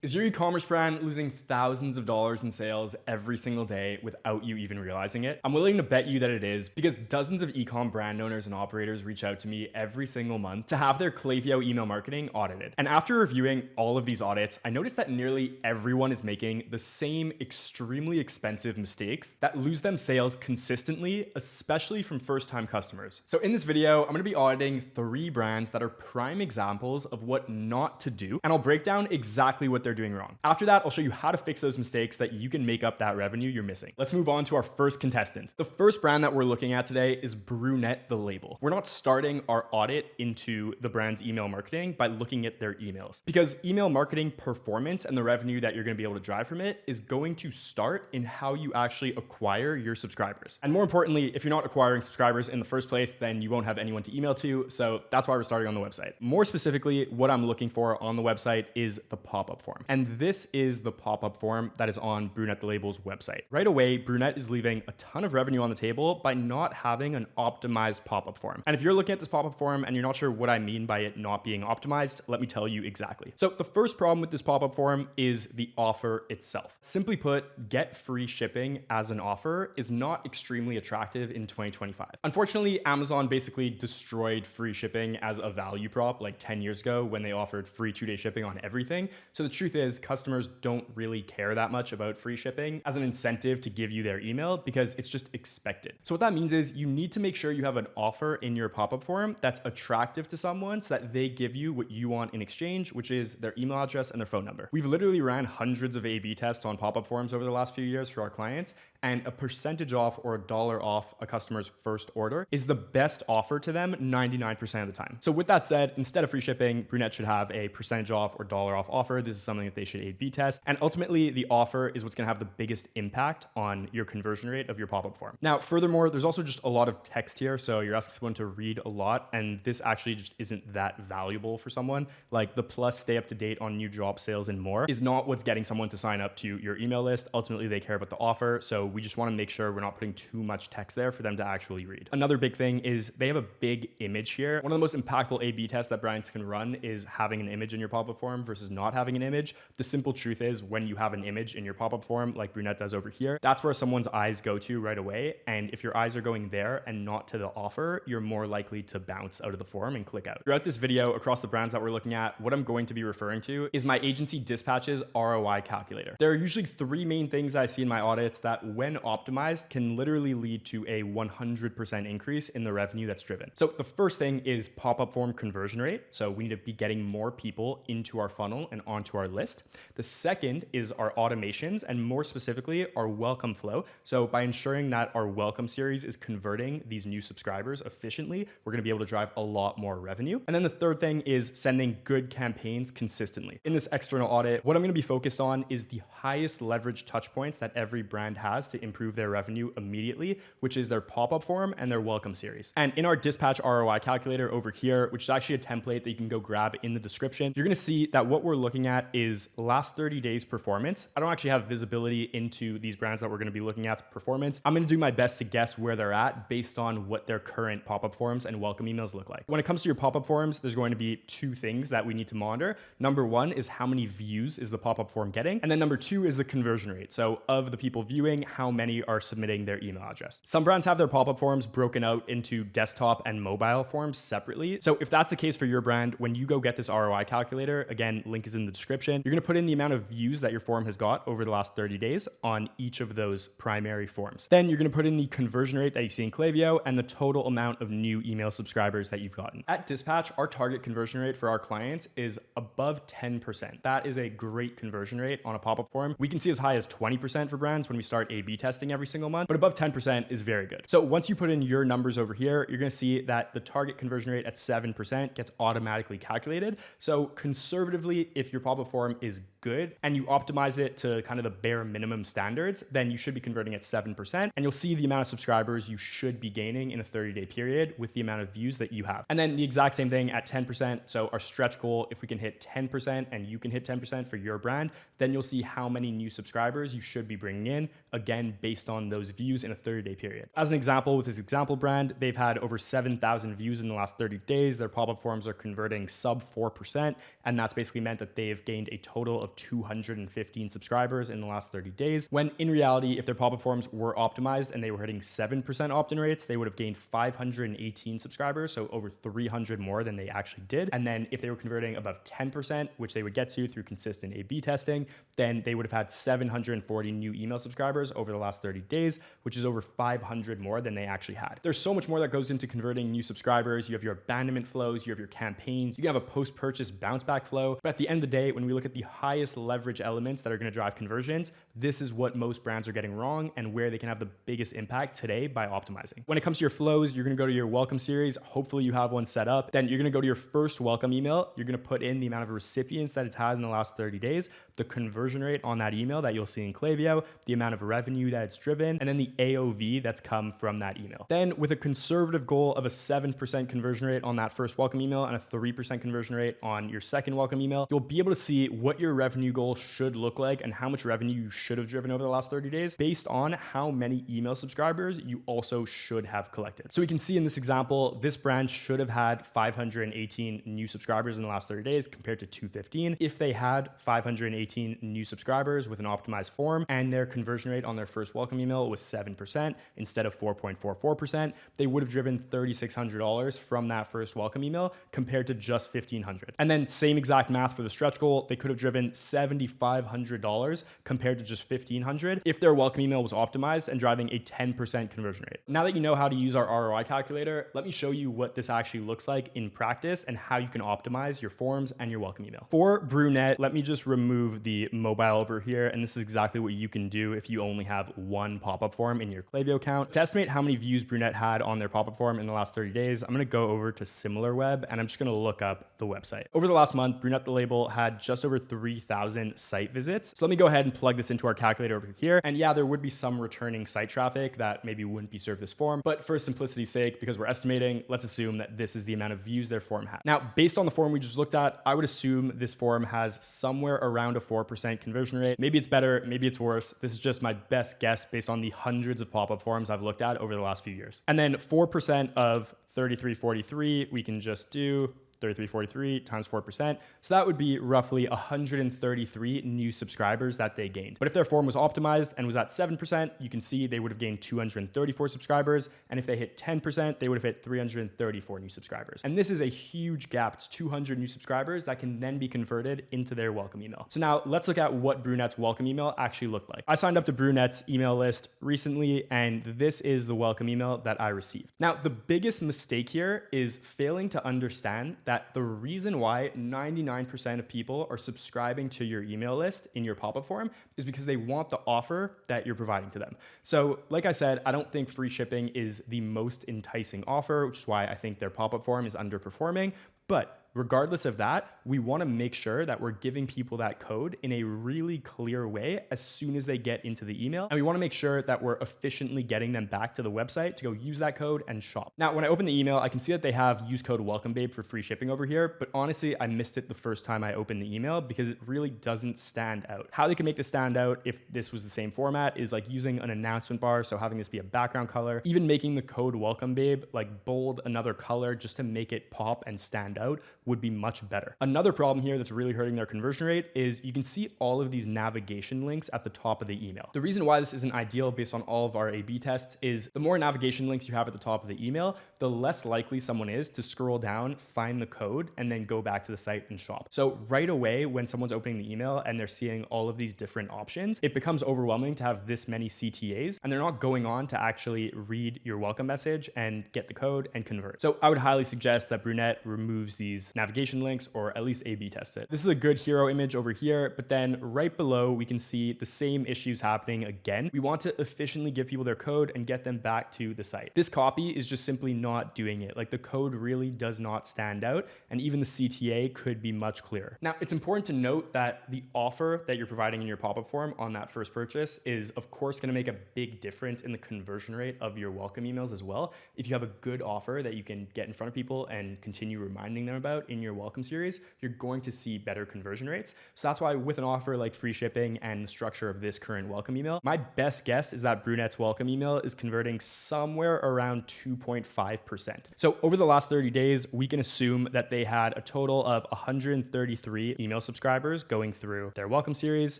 Is your e-commerce brand losing thousands of dollars in sales every single day without you even realizing it? I'm willing to bet you that it is, because dozens of e-com brand owners and operators reach out to me every single month to have their Klaviyo email marketing audited. And after reviewing all of these audits, I noticed that nearly everyone is making the same extremely expensive mistakes that lose them sales consistently, especially from first-time customers. So in this video, I'm gonna be auditing 3 brands that are prime examples of what not to do, and I'll break down exactly what they're doing wrong. After that, I'll show you how to fix those mistakes so that you can make up that revenue you're missing. Let's move on to our first contestant. The first brand that we're looking at today is Brunette the Label. We're not starting our audit into the brand's email marketing by looking at their emails, because email marketing performance and the revenue that you're going to be able to drive from it is going to start in how you actually acquire your subscribers. And more importantly, if you're not acquiring subscribers in the first place, then you won't have anyone to email to. So that's why we're starting on the website. More specifically, what I'm looking for on the website is the pop-up form. And this is the pop-up form that is on Brunette the Label's website. Right away, Brunette is leaving a ton of revenue on the table by not having an optimized pop-up form. And if you're looking at this pop-up form and you're not sure what I mean by it not being optimized, let me tell you exactly. So the first problem with this pop-up form is the offer itself. Simply put, get free shipping as an offer is not extremely attractive in 2025. Unfortunately, Amazon basically destroyed free shipping as a value prop like 10 years ago when they offered free 2-day shipping on everything. So the truth is, customers don't really care that much about free shipping as an incentive to give you their email because it's just expected. So what that means is you need to make sure you have an offer in your pop-up form that's attractive to someone so that they give you what you want in exchange, which is their email address and their phone number. We've literally ran hundreds of A/B tests on pop-up forms over the last few years for our clients, and a percentage off or $1 off a customer's first order is the best offer to them 99% of the time. So with that said, instead of free shipping, Brunette should have a percentage off or $1 off offer. This is something that they should A/B test. And ultimately, the offer is what's gonna have the biggest impact on your conversion rate of your pop-up form. Now, furthermore, there's also just a lot of text here. So you're asking someone to read a lot, and this actually just isn't that valuable for someone. Like the plus stay up to date on new job sales and more is not what's getting someone to sign up to your email list. Ultimately, they care about the offer. So we just wanna make sure we're not putting too much text there for them to actually read. Another big thing is they have a big image here. One of the most impactful A/B tests that brands can run is having an image in your pop-up form versus not having an image. The simple truth is when you have an image in your pop-up form, like Brunette does over here, that's where someone's eyes go to right away. And if your eyes are going there and not to the offer, you're more likely to bounce out of the form and click out. Throughout this video, across the brands that we're looking at, what I'm going to be referring to is my agency Dispatch's ROI calculator. There are usually 3 main things that I see in my audits that, when optimized, can literally lead to a 100% increase in the revenue that's driven. So the first thing is pop-up form conversion rate. So we need to be getting more people into our funnel and onto our list. The second is our automations, and more specifically, our welcome flow. So by ensuring that our welcome series is converting these new subscribers efficiently, we're gonna be able to drive a lot more revenue. And then the third thing is sending good campaigns consistently. In this external audit, what I'm gonna be focused on is the highest leverage touch points that every brand has to improve their revenue immediately, which is their pop-up form and their welcome series. And in our Dispatch ROI calculator over here, which is actually a template that you can go grab in the description, you're gonna see that what we're looking at is last 30 days performance. I don't actually have visibility into these brands that we're gonna be looking at performance. I'm gonna do my best to guess where they're at based on what their current pop-up forms and welcome emails look like. When it comes to your pop-up forms, there's going to be 2 things that we need to monitor. Number 1 is how many views is the pop-up form getting? And then number 2 is the conversion rate. So of the people viewing, how many are submitting their email address? Some brands have their pop-up forms broken out into desktop and mobile forms separately. So if that's the case for your brand, when you go get this ROI calculator, again, link is in the description, you're gonna put in the amount of views that your form has got over the last 30 days on each of those primary forms. Then you're gonna put in the conversion rate that you see in Klaviyo and the total amount of new email subscribers that you've gotten. At Dispatch, our target conversion rate for our clients is above 10%. That is a great conversion rate on a pop-up form. We can see as high as 20% for brands when we start A/B testing every single month, but above 10% is very good. So once you put in your numbers over here, you're gonna see that the target conversion rate at 7% gets automatically calculated. So conservatively, if your pop-up form is good and you optimize it to kind of the bare minimum standards, then you should be converting at 7%, and you'll see the amount of subscribers you should be gaining in a 30-day period with the amount of views that you have. And then the exact same thing at 10%. So our stretch goal, if we can hit 10% and you can hit 10% for your brand, then you'll see how many new subscribers you should be bringing in, again, based on those views in a 30-day period. As an example, with this example brand, they've had over 7,000 views in the last 30 days. Their pop-up forms are converting sub 4%, and that's basically meant that they've gained gained a total of 215 subscribers in the last 30 days, when in reality, if their pop-up forms were optimized and they were hitting 7% opt-in rates, they would have gained 518 subscribers, so over 300 more than they actually did. And then if they were converting above 10%, which they would get to through consistent A/B testing, then they would have had 740 new email subscribers over the last 30 days, which is over 500 more than they actually had. There's so much more that goes into converting new subscribers. You have your abandonment flows, you have your campaigns, you can have a post-purchase bounce back flow. But at the end of the day, when we look at the highest leverage elements that are going to drive conversions, this is what most brands are getting wrong and where they can have the biggest impact today by optimizing. When it comes to your flows, you're going to go to your welcome series. Hopefully you have one set up. Then you're going to go to your first welcome email. You're going to put in the amount of recipients that it's had in the last 30 days, the conversion rate on that email that you'll see in Klaviyo, the amount of revenue that it's driven, and then the AOV that's come from that email. Then with a conservative goal of a 7% conversion rate on that first welcome email and a 3% conversion rate on your second welcome email, you'll be able to see what your revenue goal should look like and how much revenue you should have driven over the last 30 days based on how many email subscribers you also should have collected. So we can see in this example, this brand should have had 518 new subscribers in the last 30 days compared to 215. If they had 518 new subscribers with an optimized form and their conversion rate on their first welcome email was 7% instead of 4.44%, they would have driven $3,600 from that first welcome email compared to just $1,500. And then same exact math for the stretch goal, they could have driven $7,500 compared to just $1,500 if their welcome email was optimized and driving a 10% conversion rate. Now that you know how to use our ROI calculator, let me show you what this actually looks like in practice and how you can optimize your forms and your welcome email. For Brunette, let me just remove the mobile over here, and this is exactly what you can do if you only have one pop-up form in your Klaviyo account. To estimate how many views Brunette had on their pop-up form in the last 30 days, I'm gonna go over to SimilarWeb and I'm just gonna look up the website. Over the last month, Brunette the label had just over 3,000 site visits. So let me go ahead and plug this into our calculator over here. And yeah, there would be some returning site traffic that maybe wouldn't be served this form, but for simplicity's sake, because we're estimating, let's assume that this is the amount of views their form had. Now, based on the form we just looked at, I would assume this form has somewhere around a 4% conversion rate. Maybe it's better, maybe it's worse. This is just my best guess based on the hundreds of pop-up forms I've looked at over the last few years. And then 4% of 3343, we can just do 3343 times 4%. So that would be roughly 133 new subscribers that they gained. But if their form was optimized and was at 7%, you can see they would have gained 234 subscribers. And if they hit 10%, they would have hit 334 new subscribers. And this is a huge gap. It's 200 new subscribers that can then be converted into their welcome email. So now let's look at what Brunette's welcome email actually looked like. I signed up to Brunette's email list recently, and this is the welcome email that I received. Now, the biggest mistake here is failing to understand that the reason why 99% of people are subscribing to your email list in your pop-up form is because they want the offer that you're providing to them. So like I said, I don't think free shipping is the most enticing offer, which is why I think their pop-up form is underperforming. But regardless of that, we want to make sure that we're giving people that code in a really clear way as soon as they get into the email. And we want to make sure that we're efficiently getting them back to the website to go use that code and shop. Now, when I open the email, I can see that they have use code WELCOMEBABE for free shipping over here, but honestly, I missed it the first time I opened the email because it really doesn't stand out. How they can make this stand out if this was the same format is like using an announcement bar, so having this be a background color, even making the code WELCOMEBABE like bold another color just to make it pop and stand out would be much better. Another problem here that's really hurting their conversion rate is you can see all of these navigation links at the top of the email. The reason why this isn't ideal based on all of our A/B tests is the more navigation links you have at the top of the email, the less likely someone is to scroll down, find the code, and then go back to the site and shop. So right away, when someone's opening the email and they're seeing all of these different options, it becomes overwhelming to have this many CTAs, and they're not going on to actually read your welcome message and get the code and convert. So I would highly suggest that Brunette removes these navigation links or at least A/B test it. This is a good hero image over here, but then right below we can see the same issues happening again. We want to efficiently give people their code and get them back to the site. This copy is just simply not doing it. Like the code really does not stand out, and even the CTA could be much clearer. Now, it's important to note that the offer that you're providing in your pop-up form on that first purchase is of course going to make a big difference in the conversion rate of your welcome emails as well. If you have a good offer that you can get in front of people and continue reminding them about about in your welcome series, you're going to see better conversion rates. So that's why with an offer like free shipping and the structure of this current welcome email, my best guess is that Brunette's welcome email is converting somewhere around 2.5%. So over the last 30 days, we can assume that they had a total of 133 email subscribers going through their welcome series.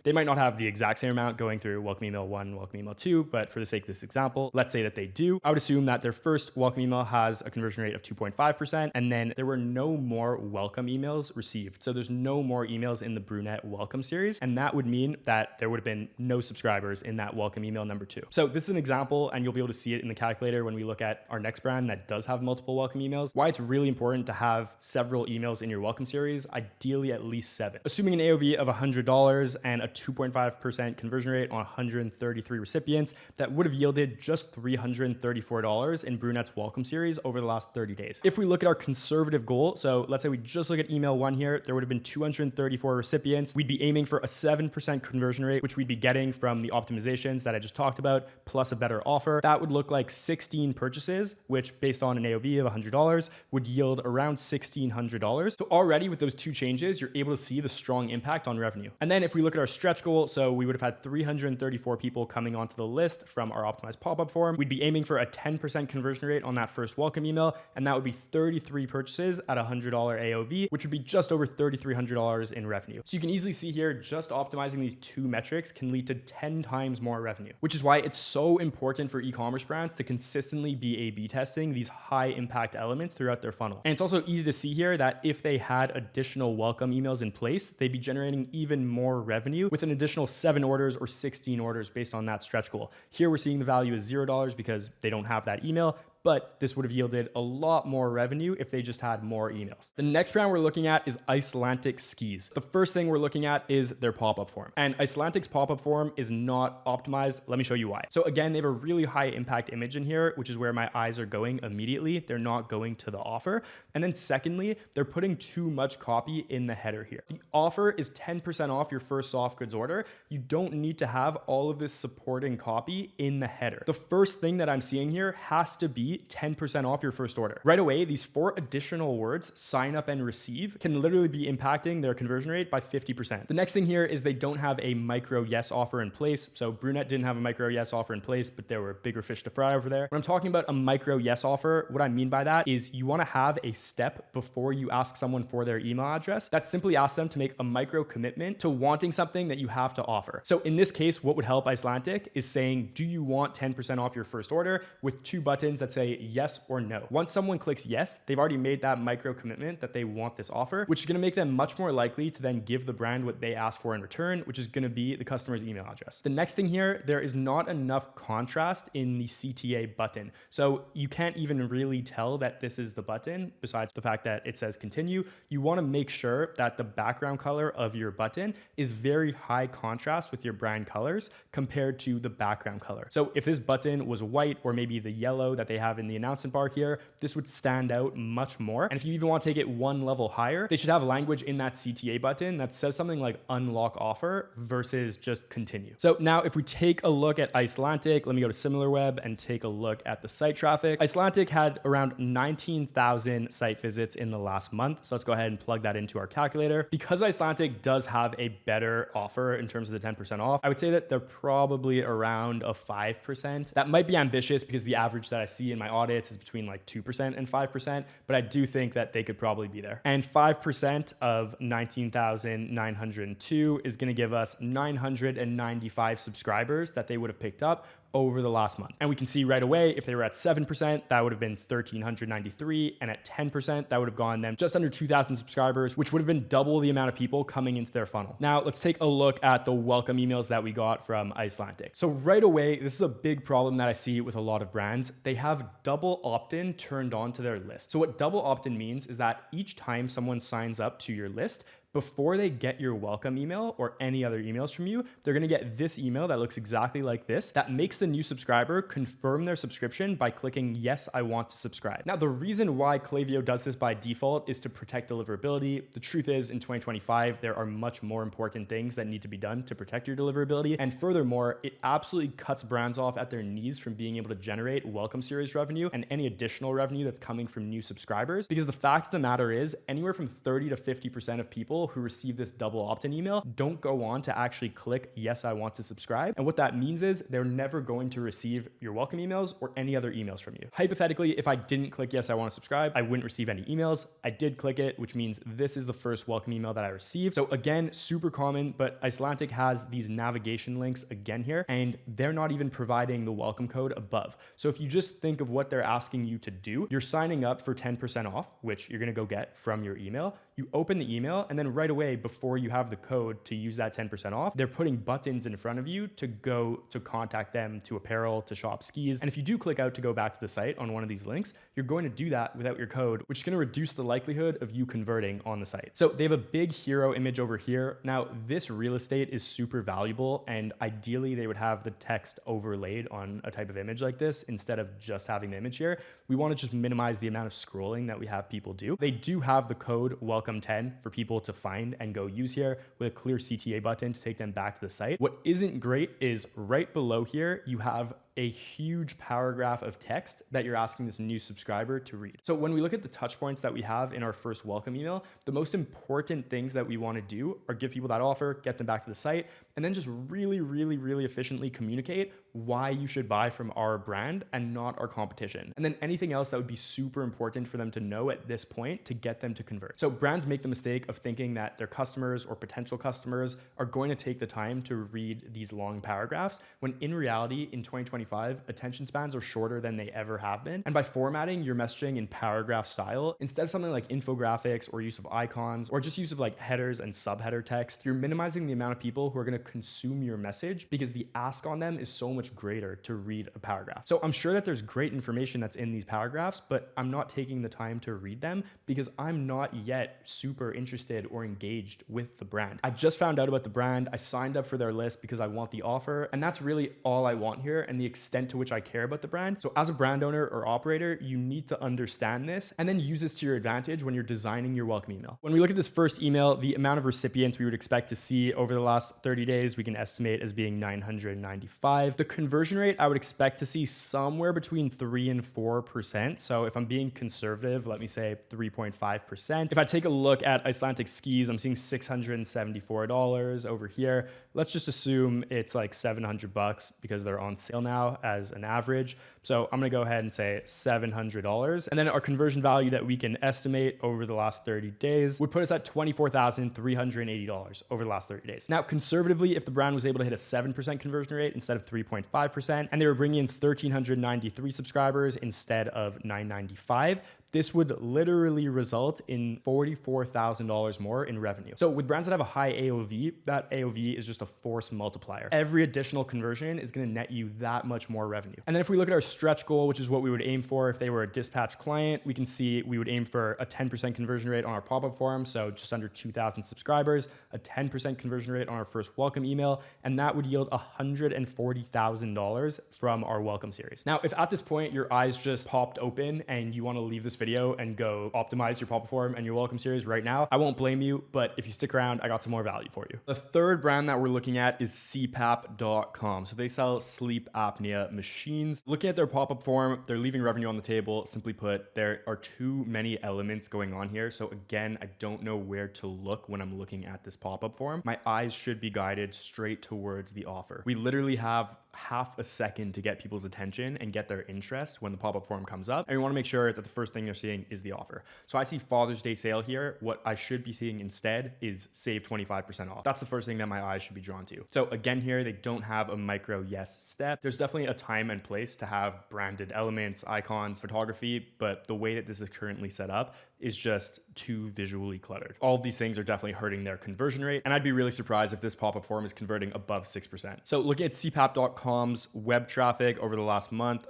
They might not have the exact same amount going through welcome email 1, welcome email 2, but for the sake of this example, let's say that they do. I would assume that their first welcome email has a conversion rate of 2.5%, and then there were no more welcome emails received. So there's no more emails in the Brunette welcome series, and that would mean that there would have been no subscribers in that welcome email number 2. So this is an example, and you'll be able to see it in the calculator when we look at our next brand that does have multiple welcome emails, why it's really important to have several emails in your welcome series, ideally at least 7. Assuming an AOV of $100 and a 2.5% conversion rate on 133 recipients, that would have yielded just $334 in Brunette's welcome series over the last 30 days. If we look at our conservative goal, so let's say we just look at email 1 here, there would have been 234 recipients. We'd be aiming for a 7% conversion rate, which we'd be getting from the optimizations that I just talked about, plus a better offer. That would look like 16 purchases, which based on an AOV of $100 would yield around $1,600. So already with those 2 changes, you're able to see the strong impact on revenue. And then if we look at our stretch goal, so we would have had 334 people coming onto the list from our optimized pop-up form. We'd be aiming for a 10% conversion rate on that first welcome email, and that would be 33 purchases at a $100 AOV, which would be just over $3,300 in revenue. So you can easily see here, just optimizing these 2 metrics can lead to 10 times more revenue, which is why it's so important for e-commerce brands to consistently be A/B testing these high impact elements throughout their funnel. And it's also easy to see here that if they had additional welcome emails in place, they'd be generating even more revenue with an additional 7 orders or 16 orders based on that stretch goal. Here we're seeing the value is $0 because they don't have that email, but this would have yielded a lot more revenue if they just had more emails. The next brand we're looking at is Icelantic Skis. The first thing we're looking at is their pop-up form. And Icelantic's pop-up form is not optimized. Let me show you why. So again, they have a really high impact image in here, which is where my eyes are going immediately. They're not going to the offer. And then secondly, they're putting too much copy in the header here. The offer is 10% off your first soft goods order. You don't need to have all of this supporting copy in the header. The first thing that I'm seeing here has to be 10% off your first order. Right away, these 4 additional words, sign up and receive, can literally be impacting their conversion rate by 50%. The next thing here is they don't have a micro yes offer in place. So Brunette didn't have a micro yes offer in place, but there were bigger fish to fry over there. When I'm talking about a micro yes offer, what I mean by that is you want to have a step before you ask someone for their email address that simply asks them to make a micro commitment to wanting something that you have to offer. So in this case, what would help Icelantic is saying, do you want 10% off your first order, with 2 buttons that say yes or no. Once someone clicks yes, they've already made that micro commitment that they want this offer, which is going to make them much more likely to then give the brand what they ask for in return, which is going to be the customer's email address. The next thing here, there is not enough contrast in the CTA button. So you can't even really tell that this is the button besides the fact that it says continue. You want to make sure that the background color of your button is very high contrast with your brand colors compared to the background color. So if this button was white or maybe the yellow that they have in the announcement bar here, this would stand out much more. And if you even want to take it 1 level higher, they should have language in that CTA button that says something like unlock offer versus just continue. So now if we take a look at Icelantic, let me go to SimilarWeb and take a look at the site traffic. Icelantic had around 19,000 site visits in the last month. So let's go ahead and plug that into our calculator. Because Icelantic does have a better offer in terms of the 10% off, I would say that they're probably around a 5%. That might be ambitious because the average that I see in my audits is between like 2% and 5%, but I do think that they could probably be there. And 5% of 19,902 is going to give us 995 subscribers that they would have picked up over the last month. And we can see right away, if they were at 7%, that would have been 1,393. And at 10%, that would have gone them just under 2,000 subscribers, which would have been double the amount of people coming into their funnel. Now let's take a look at the welcome emails that we got from Icelantic. So right away, this is a big problem that I see with a lot of brands. They have double opt-in turned on to their list. So what double opt-in means is that each time someone signs up to your list, before they get your welcome email or any other emails from you, they're gonna get this email that looks exactly like this that makes the new subscriber confirm their subscription by clicking yes, I want to subscribe. Now, the reason why Klaviyo does this by default is to protect deliverability. The truth is, in 2025, there are much more important things that need to be done to protect your deliverability. And furthermore, it absolutely cuts brands off at their knees from being able to generate welcome series revenue and any additional revenue that's coming from new subscribers. Because the fact of the matter is, anywhere from 30 to 50% of people who receive this double opt-in email don't go on to actually click yes, I want to subscribe. And what that means is they're never going to receive your welcome emails or any other emails from you. Hypothetically, if I didn't click yes, I want to subscribe, I wouldn't receive any emails. I did click it, which means this is the first welcome email that I received. So again, super common, but Icelandic has these navigation links again here, and they're not even providing the welcome code above. So if you just think of what they're asking you to do, you're signing up for 10% off, which you're gonna go get from your email. You open the email, and then right away, before you have the code to use that 10% off, they're putting buttons in front of you to go to contact them, to apparel, to shop skis. And if you do click out to go back to the site on one of these links, you're going to do that without your code, which is going to reduce the likelihood of you converting on the site. So they have a big hero image over here. Now, this real estate is super valuable, and ideally they would have the text overlaid on a type of image like this instead of just having the image here. We want to just minimize the amount of scrolling that we have people do. They do have the code welcome10 for people to find and go use here with a clear CTA button to take them back to the site. What isn't great is right below here, you have a huge paragraph of text that you're asking this new subscriber to read. So when we look at the touch points that we have in our first welcome email, the most important things that we want to do are give people that offer, get them back to the site, and then just really, really, really efficiently communicate why you should buy from our brand and not our competition. And then anything else that would be super important for them to know at this point to get them to convert. So brands make the mistake of thinking that their customers or potential customers are going to take the time to read these long paragraphs, when in reality, in 2025, attention spans are shorter than they ever have been. And by formatting your messaging in paragraph style, instead of something like infographics or use of icons or just use of like headers and subheader text, you're minimizing the amount of people who are going to consume your message because the ask on them is so much greater to read a paragraph. So I'm sure that there's great information that's in these paragraphs, but I'm not taking the time to read them because I'm not yet super interested or engaged with the brand. I just found out about the brand. I signed up for their list because I want the offer. And that's really all I want here and the extent to which I care about the brand. So as a brand owner or operator, you need to understand this and then use this to your advantage when you're designing your welcome email. When we look at this first email, the amount of recipients we would expect to see over the last 30 days, we can estimate as being 995. The conversion rate, I would expect to see somewhere between 3 and 4%. So if I'm being conservative, let me say 3.5%. If I take a look at Icelandic skis, I'm seeing $674 over here. Let's just assume it's like $700 because they're on sale now as an average. So I'm gonna go ahead and say $700. And then our conversion value that we can estimate over the last 30 days would put us at $24,380 over the last 30 days. Now, conservatively, if the brand was able to hit a 7% conversion rate instead of 3.5%, and they were bringing in 1,393 subscribers instead of 995, this would literally result in $44,000 more in revenue. So with brands that have a high AOV, that AOV is just a force multiplier. Every additional conversion is gonna net you that much more revenue. And then if we look at our stretch goal, which is what we would aim for if they were a dispatch client, we can see we would aim for a 10% conversion rate on our pop-up form, so just under 2,000 subscribers, a 10% conversion rate on our first welcome email, and that would yield $140,000 from our welcome series. Now, if at this point your eyes just popped open and you wanna leave this video and go optimize your pop-up form and your welcome series right now, I won't blame you, but if you stick around, I got some more value for you. The third brand that we're looking at is CPAP.com. So they sell sleep apnea machines. Looking at their pop-up form, they're leaving revenue on the table. Simply put, there are too many elements going on here. So again, I don't know where to look when I'm looking at this pop-up form. My eyes should be guided straight towards the offer. We literally have half a second to get people's attention and get their interest when the pop-up form comes up. And we want to make sure that the first thing they're seeing is the offer. So I see Father's Day sale here. What I should be seeing instead is save 25% off. That's the first thing that my eyes should be drawn to. So again, here, they don't have a micro yes step. There's definitely a time and place to have branded elements, icons, photography, but the way that this is currently set up, is just too visually cluttered. All of these things are definitely hurting their conversion rate, and I'd be really surprised if this pop-up form is converting above 6%. So looking at cpap.com's web traffic over the last month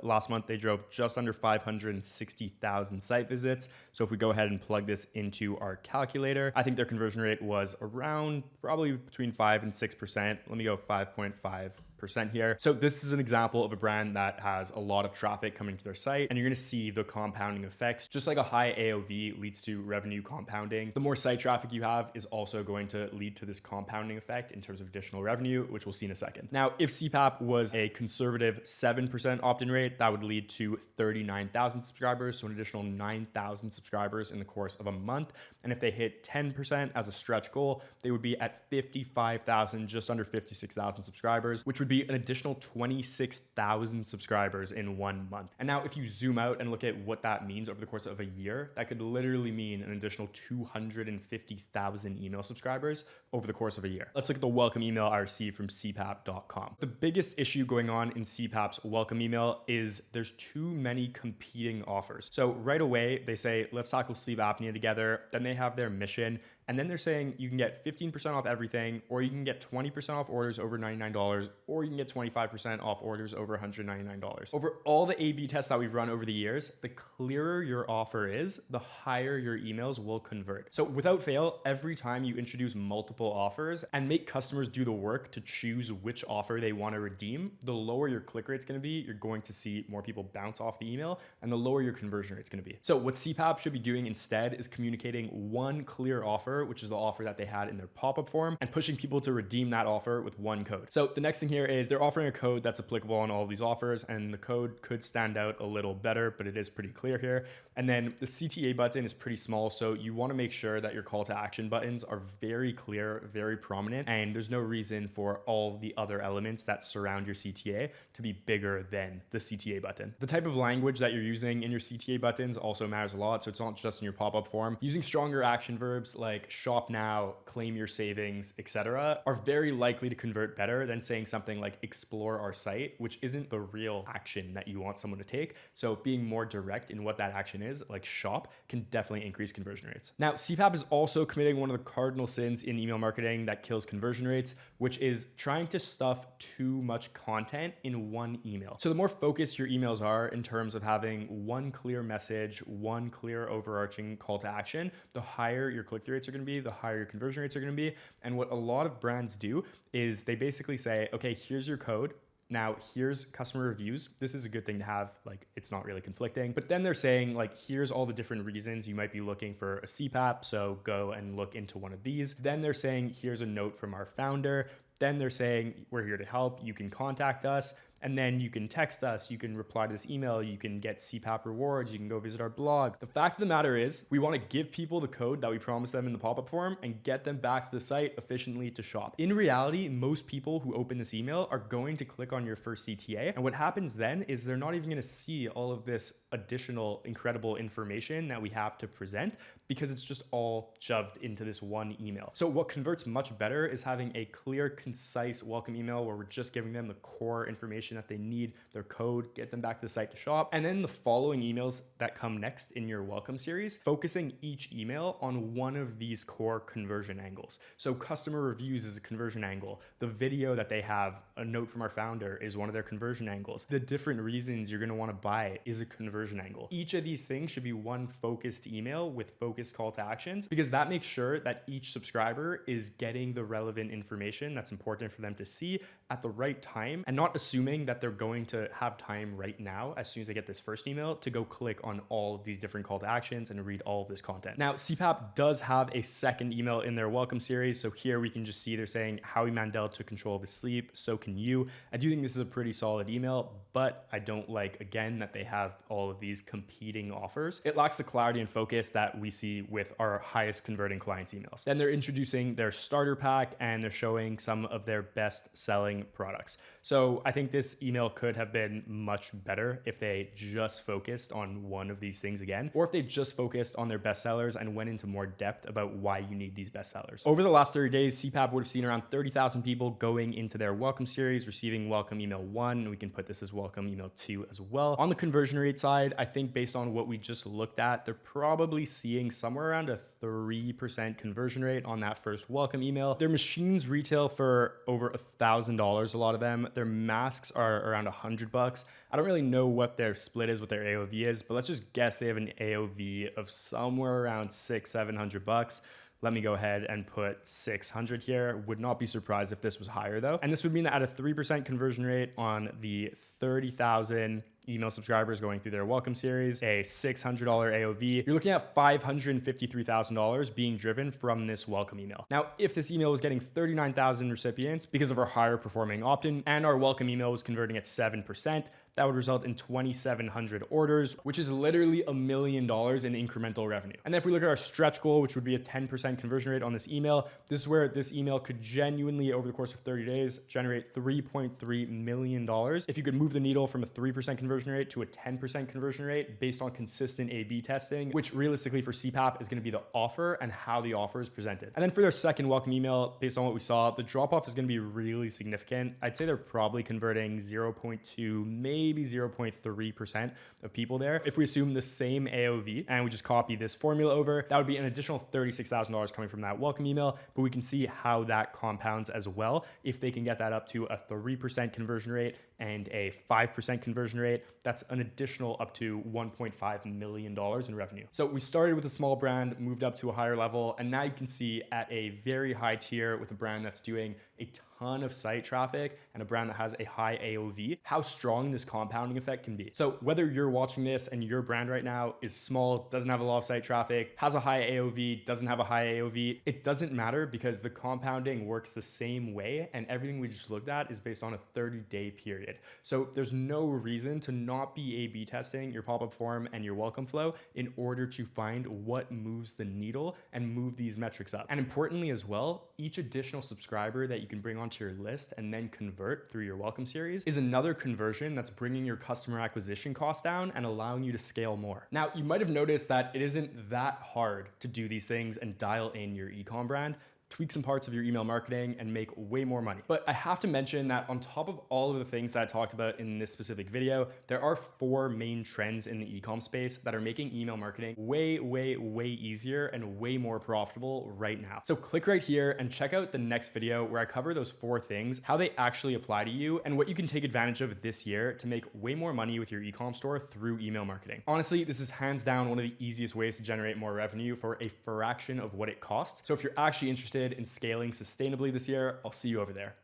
they drove just under 560,000 site visits. So if we go ahead and plug this into our calculator, I think their conversion rate was around probably between 5 and 6%. Let me go 5.5% here. So this is an example of a brand that has a lot of traffic coming to their site, and you're going to see the compounding effects. Just like a high AOV leads to revenue compounding, the more site traffic you have is also going to lead to this compounding effect in terms of additional revenue, which we'll see in a second. Now, if CPAP was a conservative 7% opt-in rate, that would lead to 39,000 subscribers, so an additional 9,000 subscribers in the course of a month. And if they hit 10% as a stretch goal, they would be at 55,000, just under 56,000 subscribers, which would be an additional 26,000 subscribers in 1 month. And now if you zoom out and look at what that means over the course of a year, that could literally mean an additional 250,000 email subscribers over the course of a year. Let's look at the welcome email I received from cpap.com. The biggest issue going on in cpap's welcome email is there's too many competing offers. So right away, they say, let's tackle sleep apnea together. Then they have their mission. And then they're saying you can get 15% off everything, or you can get 20% off orders over $99, or you can get 25% off orders over $199. Over all the A/B tests that we've run over the years, the clearer your offer is, the higher your emails will convert. So without fail, every time you introduce multiple offers and make customers do the work to choose which offer they want to redeem, the lower your click rate's going to be. You're going to see more people bounce off the email, and the lower your conversion rate's going to be. So what CPAP should be doing instead is communicating one clear offer, which is the offer that they had in their pop-up form, and pushing people to redeem that offer with one code. So the next thing here is they're offering a code that's applicable on all of these offers, and the code could stand out a little better, but it is pretty clear here. And then the CTA button is pretty small, so you want to make sure that your call to action buttons are very clear, very prominent, and there's no reason for all the other elements that surround your CTA to be bigger than the CTA button. The type of language that you're using in your CTA buttons also matters a lot, so it's not just in your pop-up form. Using stronger action verbs like shop now, claim your savings, etc., are very likely to convert better than saying something like explore our site, which isn't the real action that you want someone to take. So being more direct in what that action is, like shop, can definitely increase conversion rates. Now, CPAP is also committing one of the cardinal sins in email marketing that kills conversion rates, which is trying to stuff too much content in one email. So the more focused your emails are in terms of having one clear message, one clear overarching call to action, the higher your click-through rates are going to be, the higher your conversion rates are going to be. And what a lot of brands do is they basically say, okay, here's your code. Now, here's customer reviews. This is a good thing to have, like it's not really conflicting. But then they're saying like, here's all the different reasons you might be looking for a CPAP. So go and look into one of these. Then they're saying, here's a note from our founder. Then they're saying, we're here to help. You can contact us. And then you can text us, you can reply to this email, you can get CPAP rewards, you can go visit our blog. The fact of the matter is, we want to give people the code that we promised them in the pop-up form and get them back to the site efficiently to shop. In reality, most people who open this email are going to click on your first CTA. And what happens then is they're not even going to see all of this additional incredible information that we have to present, because it's just all shoved into this one email. So what converts much better is having a clear, concise welcome email where we're just giving them the core information that they need, their code, get them back to the site to shop. And then the following emails that come next in your welcome series, focusing each email on one of these core conversion angles. So customer reviews is a conversion angle. The video that they have, a note from our founder, is one of their conversion angles. The different reasons you're going to want to buy it is a conversion angle. Each of these things should be one focused email with focused call to actions, because that makes sure that each subscriber is getting the relevant information that's important for them to see at the right time, and not assuming that they're going to have time right now as soon as they get this first email to go click on all of these different call to actions and read all of this content. Now, CPAP does have a second email in their welcome series. So here we can just see they're saying Howie Mandel took control of his sleep, so can you. I do think this is a pretty solid email, but I don't like, again, that they have all of these competing offers. It lacks the clarity and focus that we see with our highest converting clients' emails. Then they're introducing their starter pack and they're showing some of their best selling products. So I think this this email could have been much better if they just focused on one of these things again, or if they just focused on their bestsellers and went into more depth about why you need these bestsellers. Over the last 30 days, CPAP would have seen around 30,000 people going into their welcome series, receiving welcome email 1, and we can put this as welcome email 2 as well. On the conversion rate side, I think based on what we just looked at, they're probably seeing somewhere around a 3% conversion rate on that first welcome email. Their machines retail for over $1,000, a lot of them. Their masks are around $100. I don't really know what their split is, what their AOV is, but let's just guess they have an AOV of somewhere around $600-700. Let me go ahead and put 600 here. Would not be surprised if this was higher though. And this would mean that at a 3% conversion rate on the 30,000 email subscribers going through their welcome series, a $600 AOV, you're looking at $553,000 being driven from this welcome email. Now, if this email was getting 39,000 recipients because of our higher performing opt-in and our welcome email was converting at 7%, that would result in 2,700 orders, which is literally $1 million in incremental revenue. And then if we look at our stretch goal, which would be a 10% conversion rate on this email, this is where this email could genuinely, over the course of 30 days, generate $3.3 million. If you could move the needle from a 3% conversion rate to a 10% conversion rate based on consistent A/B testing, which realistically for CPAP is going to be the offer and how the offer is presented. And then for their second welcome email, based on what we saw, the drop off is going to be really significant. I'd say they're probably converting 0.2, maybe 0.3% of people there. If we assume the same AOV and we just copy this formula over, that would be an additional $36,000 coming from that welcome email, but we can see how that compounds as well. If they can get that up to a 3% conversion rate and a 5% conversion rate, that's an additional up to $1.5 million in revenue. So we started with a small brand, moved up to a higher level, and now you can see at a very high tier with a brand that's doing a ton of site traffic and a brand that has a high AOV, how strong this compounding effect can be. So whether you're watching this and your brand right now is small, doesn't have a lot of site traffic, has a high AOV, doesn't have a high AOV, it doesn't matter because the compounding works the same way and everything we just looked at is based on a 30-day period. So there's no reason to not be A/B testing your pop-up form and your welcome flow in order to find what moves the needle and move these metrics up. And importantly as well, each additional subscriber that you can bring onto your list and then convert through your welcome series is another conversion that's bringing your customer acquisition cost down and allowing you to scale more. Now, you might have noticed that it isn't that hard to do these things and dial in your ecom brand, tweak some parts of your email marketing and make way more money. But I have to mention that on top of all of the things that I talked about in this specific video, there are 4 main trends in the ecom space that are making email marketing way, way, way easier and way more profitable right now. So click right here and check out the next video where I cover those 4 things, how they actually apply to you and what you can take advantage of this year to make way more money with your ecom store through email marketing. Honestly, this is hands down one of the easiest ways to generate more revenue for a fraction of what it costs. So if you're actually interested in scaling sustainably this year, I'll see you over there.